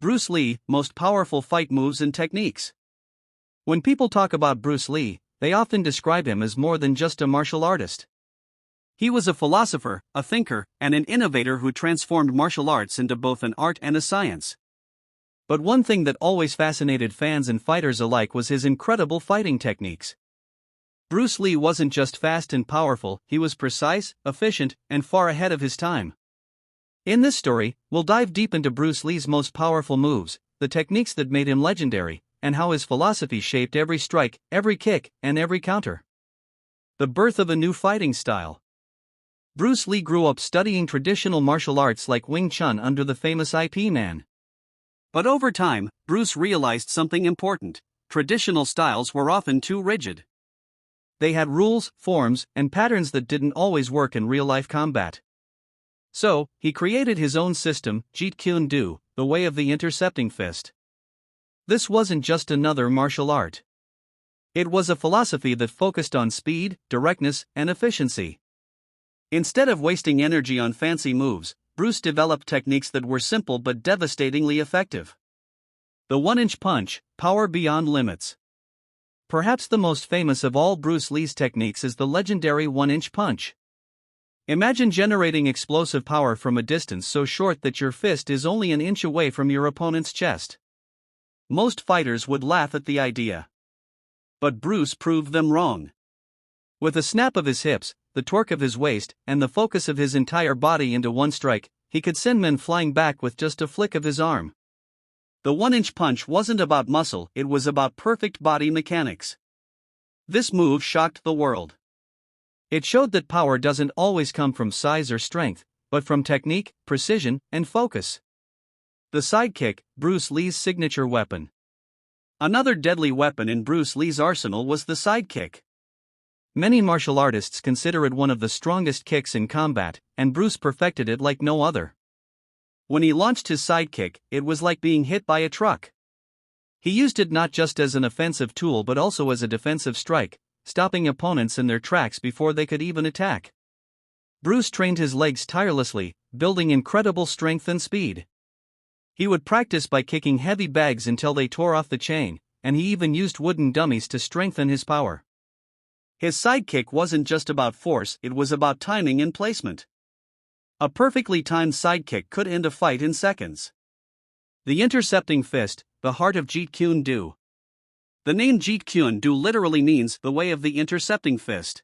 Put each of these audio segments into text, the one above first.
Bruce Lee, most powerful fight moves and techniques. When people talk about Bruce Lee, they often describe him as more than just a martial artist. He was a philosopher, a thinker, and an innovator who transformed martial arts into both an art and a science. But one thing that always fascinated fans and fighters alike was his incredible fighting techniques. Bruce Lee wasn't just fast and powerful, he was precise, efficient, and far ahead of his time. In this story, we'll dive deep into Bruce Lee's most powerful moves, the techniques that made him legendary, and how his philosophy shaped every strike, every kick, and every counter. The birth of a new fighting style. Bruce Lee grew up studying traditional martial arts like Wing Chun under the famous Ip Man. But over time, Bruce realized something important: traditional styles were often too rigid. They had rules, forms, and patterns that didn't always work in real-life combat. So, he created his own system, Jeet Kune Do, the way of the intercepting fist. This wasn't just another martial art. It was a philosophy that focused on speed, directness, and efficiency. Instead of wasting energy on fancy moves, Bruce developed techniques that were simple but devastatingly effective. The one-inch punch, power beyond limits. Perhaps the most famous of all Bruce Lee's techniques is the legendary one-inch punch. Imagine generating explosive power from a distance so short that your fist is only an inch away from your opponent's chest. Most fighters would laugh at the idea. But Bruce proved them wrong. With a snap of his hips, the torque of his waist, and the focus of his entire body into one strike, he could send men flying back with just a flick of his arm. The one-inch punch wasn't about muscle, it was about perfect body mechanics. This move shocked the world. It showed that power doesn't always come from size or strength, but from technique, precision, and focus. The sidekick, Bruce Lee's signature weapon. Another deadly weapon in Bruce Lee's arsenal was the sidekick. Many martial artists consider it one of the strongest kicks in combat, and Bruce perfected it like no other. When he launched his sidekick, it was like being hit by a truck. He used it not just as an offensive tool but also as a defensive strike, stopping opponents in their tracks before they could even attack. Bruce trained his legs tirelessly, building incredible strength and speed. He would practice by kicking heavy bags until they tore off the chain, and he even used wooden dummies to strengthen his power. His sidekick wasn't just about force, it was about timing and placement. A perfectly timed sidekick could end a fight in seconds. The intercepting fist, the heart of Jeet Kune Do. The name Jeet Kune Do literally means the way of the intercepting fist.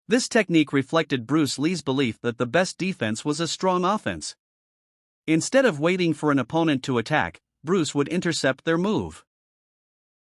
This technique reflected Bruce Lee's belief that the best defense was a strong offense. Instead of waiting for an opponent to attack, Bruce would intercept their move.